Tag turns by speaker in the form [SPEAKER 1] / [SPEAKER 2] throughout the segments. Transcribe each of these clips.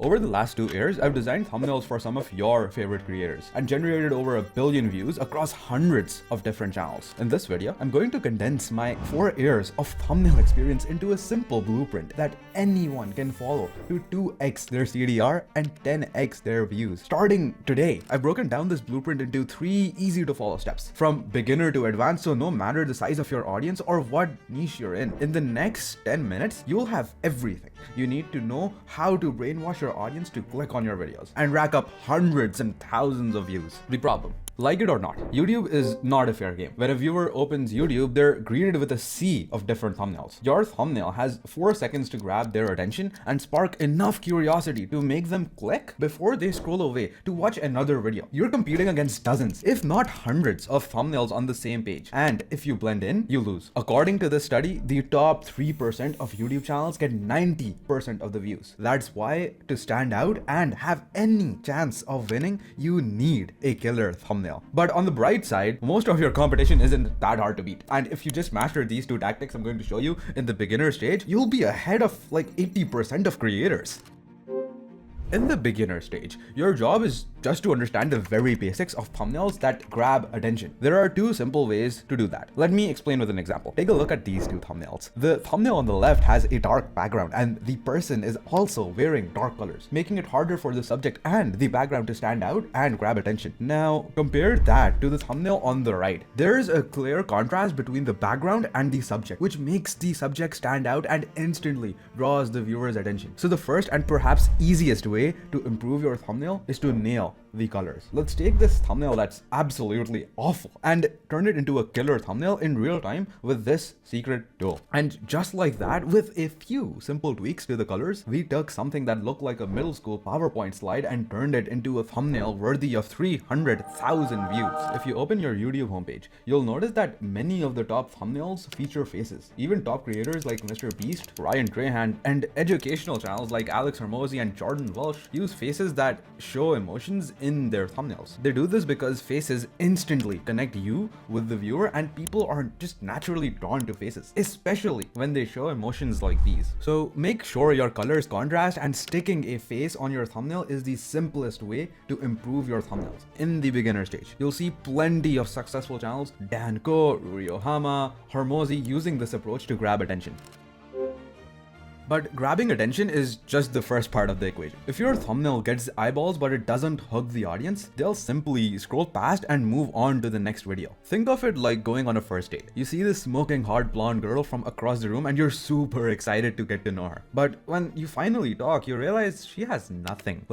[SPEAKER 1] Over the last 2 years, I've designed thumbnails for some of your favorite creators and generated over 1 billion views across hundreds of different channels. In this video, I'm going to condense my 4 years of thumbnail experience into a simple blueprint that anyone can follow to 2x their CTR and 10x their views. Starting today, I've broken down this blueprint into 3 easy to follow steps, from beginner to advanced, so no matter the size of your audience or what niche you're in the next 10 minutes, you'll have everything you need to know how to brainwash your audience to click on your videos and rack up hundreds and thousands of views. The problem: like it or not, YouTube is not a fair game. When a viewer opens YouTube, they're greeted with a sea of different thumbnails. Your thumbnail has 4 seconds to grab their attention and spark enough curiosity to make them click before they scroll away to watch another video. You're competing against dozens, if not hundreds, of thumbnails on the same page. And if you blend in, you lose. According to this study, the top 3% of YouTube channels get 90% of the views. That's why, to stand out and have any chance of winning, you need a killer thumbnail. But on the bright side, most of your competition isn't that hard to beat. And if you just master these 2 tactics I'm going to show you in the beginner stage, you'll be ahead of like 80% of creators. In the beginner stage, your job is just to understand the very basics of thumbnails that grab attention. There are 2 simple ways to do that. Let me explain with an example. Take a look at these 2 thumbnails. The thumbnail on the left has a dark background and the person is also wearing dark colors, making it harder for the subject and the background to stand out and grab attention. Now, compare that to the thumbnail on the right. There's a clear contrast between the background and the subject, which makes the subject stand out and instantly draws the viewer's attention. So the first and perhaps easiest way to improve your thumbnail is to nail the colors. Let's take this thumbnail that's absolutely awful and turn it into a killer thumbnail in real time with this secret tool. And just like that, with a few simple tweaks to the colors, we took something that looked like a middle school PowerPoint slide and turned it into a thumbnail worthy of 300,000 views. If you open your YouTube homepage, you'll notice that many of the top thumbnails feature faces. Even top creators like Mr. Beast, Ryan Trahan, and educational channels like Alex Hormozy and Jordan Welsh use faces that show emotions in their thumbnails. They do this because faces instantly connect you with the viewer, and people are just naturally drawn to faces, especially when they show emotions like these. So make sure your colors contrast, and sticking a face on your thumbnail is the simplest way to improve your thumbnails. In the beginner stage, you'll see plenty of successful channels, Danko, Ryohama, Hormozy, using this approach to grab attention. But grabbing attention is just the first part of the equation. If your thumbnail gets eyeballs but it doesn't hook the audience, they'll simply scroll past and move on to the next video. Think of it like going on a first date. You see this smoking hot blonde girl from across the room and you're super excited to get to know her. But when you finally talk, you realize she has nothing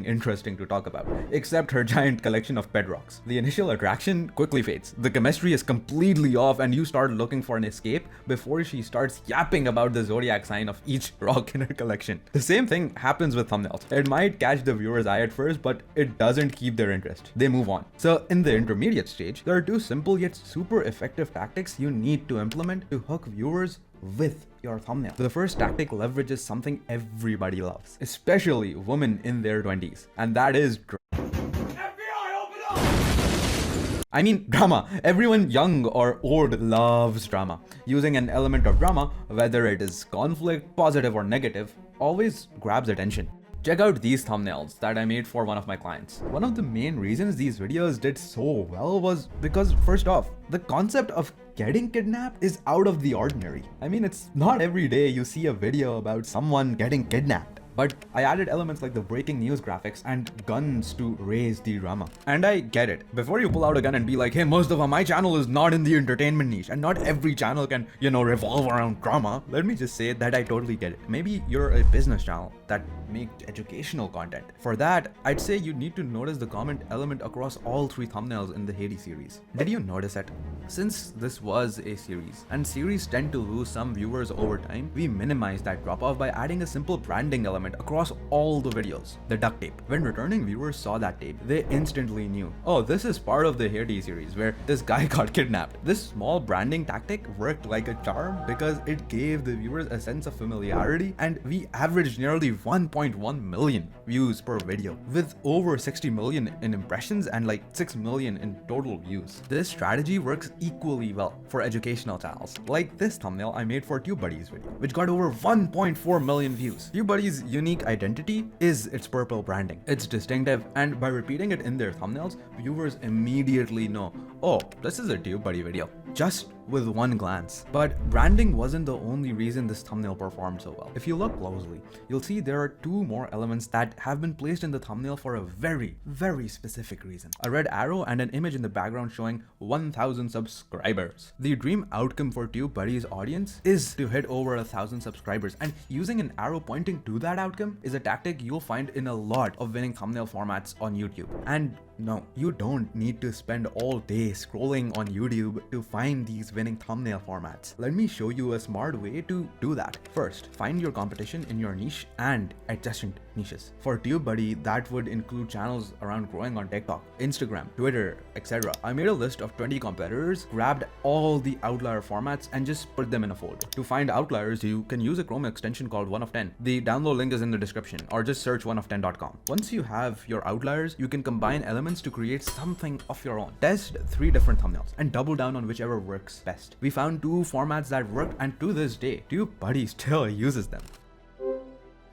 [SPEAKER 1] interesting to talk about, except her giant collection of bedrocks. The initial attraction quickly fades. The chemistry is completely off and you start looking for an escape before she starts yapping about the zodiac sign of each rock in her collection. The same thing happens with thumbnails. It might catch the viewer's eye at first, but it doesn't keep their interest. They move on. So in the intermediate stage, there are 2 simple yet super effective tactics you need to implement to hook viewers with your thumbnail. The first tactic leverages something everybody loves, especially women in their 20s, and that is drama. Everyone young or old loves drama. Using an element of drama, whether it is conflict, positive or negative, always grabs attention. Check out these thumbnails that I made for one of my clients. One of the main reasons these videos did so well was because, first off, the concept of getting kidnapped is out of the ordinary. It's not every day you see a video about someone getting kidnapped. But I added elements like the breaking news graphics and guns to raise the drama. And I get it. Before you pull out a gun and be like, hey Mustafa, my channel is not in the entertainment niche and not every channel can, revolve around drama. Let me just say that I totally get it. Maybe you're a business channel that makes educational content. For that, I'd say you need to notice the comment element across all 3 thumbnails in the Hades series. Did you notice it? Since this was a series, and series tend to lose some viewers over time, we minimize that drop off by adding a simple branding element across all the videos. The duct tape. When returning viewers saw that tape, they instantly knew, oh, this is part of the Hades series where this guy got kidnapped. This small branding tactic worked like a charm because it gave the viewers a sense of familiarity, and we averaged nearly 1.1 million views per video with over 60 million in impressions and like 6 million in total views. This strategy works equally well for educational channels, like this thumbnail I made for TubeBuddies video, which got over 1.4 million views. TubeBuddies unique identity is its purple branding. It's distinctive, and by repeating it in their thumbnails, viewers immediately know, oh, this is a TubeBuddy video, just with one glance. But branding wasn't the only reason this thumbnail performed so well. If you look closely, you'll see there are two more elements that have been placed in the thumbnail for a very, very specific reason. A red arrow and an image in the background showing 1,000 subscribers. The dream outcome for TubeBuddy's audience is to hit over 1,000 subscribers, and using an arrow pointing to that outcome is a tactic you'll find in a lot of winning thumbnail formats on YouTube. And no, you don't need to spend all day scrolling on YouTube to find these winning thumbnail formats. Let me show you a smart way to do that. First, find your competition in your niche and adjacent niches. For TubeBuddy, that would include channels around growing on TikTok, Instagram, Twitter, etc. I made a list of 20 competitors, grabbed all the outlier formats, and just put them in a folder. To find outliers, you can use a Chrome extension called 1of10. The download link is in the description, or just search 1of10.com. Once you have your outliers, you can combine elements to create something of your own. Test 3 different thumbnails and double down on whichever works best. We found 2 formats that worked, and to this day, TubeBuddy still uses them.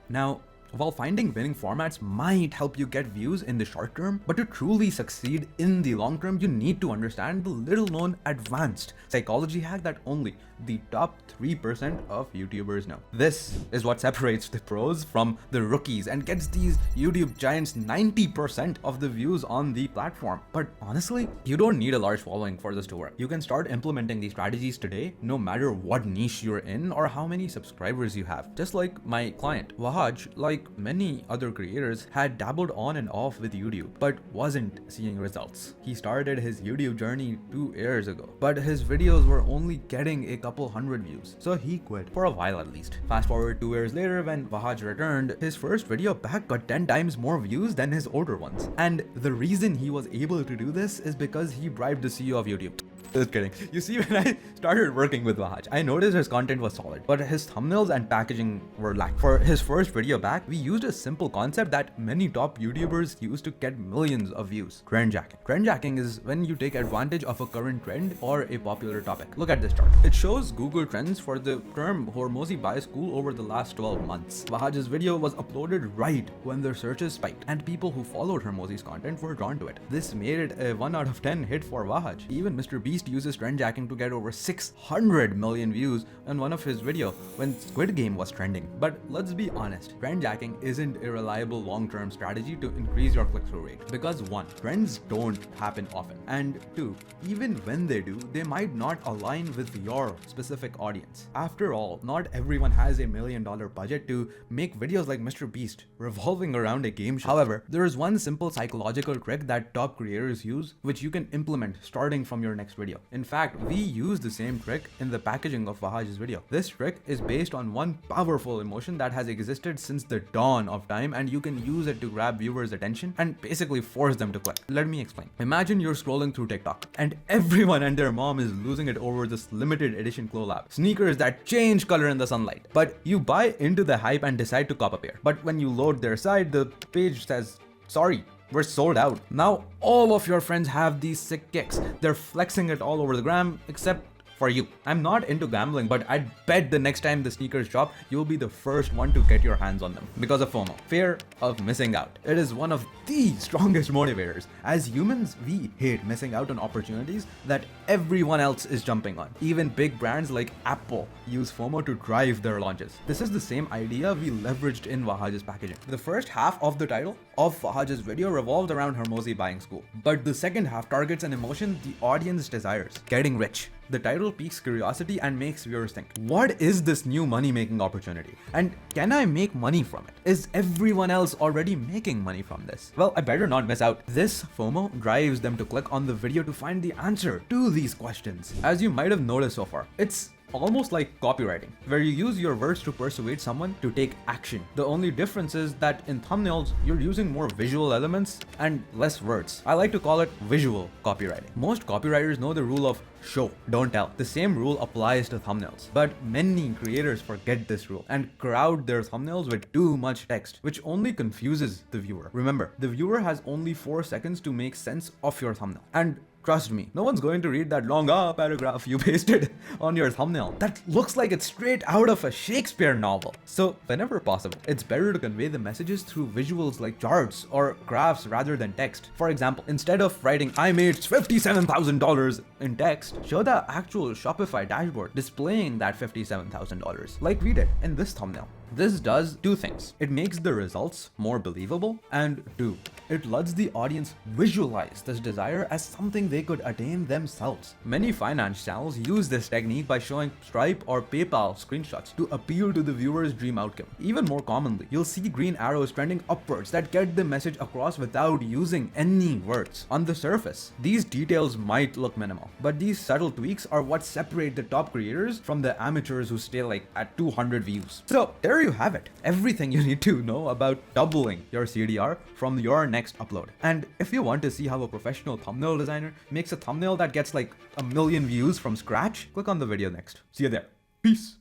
[SPEAKER 1] Now, while finding winning formats might help you get views in the short term, but to truly succeed in the long term, you need to understand the little known advanced psychology hack that only the top 3% of YouTubers know. This is what separates the pros from the rookies and gets these YouTube giants 90% of the views on the platform. But honestly, you don't need a large following for this to work. You can start implementing these strategies today, no matter what niche you're in or how many subscribers you have. Just like my client, Wahaj, like many other creators, had dabbled on and off with YouTube, but wasn't seeing results. He started his YouTube journey 2 years ago, but his videos were only getting a couple hundred views, so he quit for a while at least. Fast forward 2 years later, when Wahaj returned, his first video back got 10 times more views than his older ones. And the reason he was able to do this is because he bribed the CEO of YouTube. Just kidding. You see, when I started working with Wahaj, I noticed his content was solid, but his thumbnails and packaging were lacking. For his first video back, we used a simple concept that many top YouTubers use to get millions of views: trend jacking. Trend jacking is when you take advantage of a current trend or a popular topic. Look at this chart. It shows Google Trends for the term Hormozi Buy School over the last 12 months. Wahaj's video was uploaded right when their searches spiked, and people who followed Hormozi's content were drawn to it. This made it a 1 out of 10 hit for Wahaj. Even Mr. Beast uses trend jacking to get over 600 million views on one of his videos when Squid Game was trending. But let's be honest, trend jacking isn't a reliable long-term strategy to increase your click-through rate, because 1, trends don't happen often, and 2, even when they do, they might not align with your specific audience. After all, not everyone has $1 million budget to make videos like Mr. Beast revolving around a game show. However, there is one simple psychological trick that top creators use, which you can implement starting from your next video. In fact, we use the same trick in the packaging of Wahaj's video. This trick is based on one powerful emotion that has existed since the dawn of time, and you can use it to grab viewers' attention and basically force them to click. Let me explain. Imagine you're scrolling through TikTok and everyone and their mom is losing it over this limited edition collab, sneakers that change color in the sunlight. But you buy into the hype and decide to cop a pair. But when you load their site, the page says, "Sorry, we're sold out." Now all of your friends have these sick kicks. They're flexing it all over the gram, except for you. I'm not into gambling, but I'd bet the next time the sneakers drop, you'll be the first one to get your hands on them because of FOMO, fear of missing out. It is one of the strongest motivators. As humans, we hate missing out on opportunities that everyone else is jumping on. Even big brands like Apple use FOMO to drive their launches. This is the same idea we leveraged in Wahaj's packaging. The first half of the title of Wahaj's video revolved around Hormozi buying school, but the second half targets an emotion the audience desires: getting rich. The title piques curiosity and makes viewers think, what is this new money-making opportunity? And can I make money from it? Is everyone else already making money from this? Well, I better not miss out. This FOMO drives them to click on the video to find the answer to these questions. As you might have noticed so far, it's almost like copywriting, where you use your words to persuade someone to take action. The only difference is that in thumbnails, you're using more visual elements and less words. I like to call it visual copywriting. Most copywriters know the rule of show, don't tell. The same rule applies to thumbnails, but many creators forget this rule and crowd their thumbnails with too much text, which only confuses the viewer. Remember, the viewer has only 4 seconds to make sense of your thumbnail, and Trust me, no one's going to read that long paragraph you pasted on your thumbnail. That looks like it's straight out of a Shakespeare novel. So whenever possible, it's better to convey the messages through visuals like charts or graphs rather than text. For example, instead of writing "I made $57,000" in text, show the actual Shopify dashboard displaying that $57,000, like we did in this thumbnail. This does two things. It makes the results more believable, and two, it lets the audience visualize this desire as something they could attain themselves. Many finance channels use this technique by showing Stripe or PayPal screenshots to appeal to the viewer's dream outcome. Even more commonly, you'll see green arrows trending upwards that get the message across without using any words. On the surface, these details might look minimal, but these subtle tweaks are what separate the top creators from the amateurs who stay like at 200 views. So there you have it. Everything you need to know about doubling your CTR from your next upload. And if you want to see how a professional thumbnail designer makes a thumbnail that gets like 1 million views from scratch, click on the video next. See you there. Peace.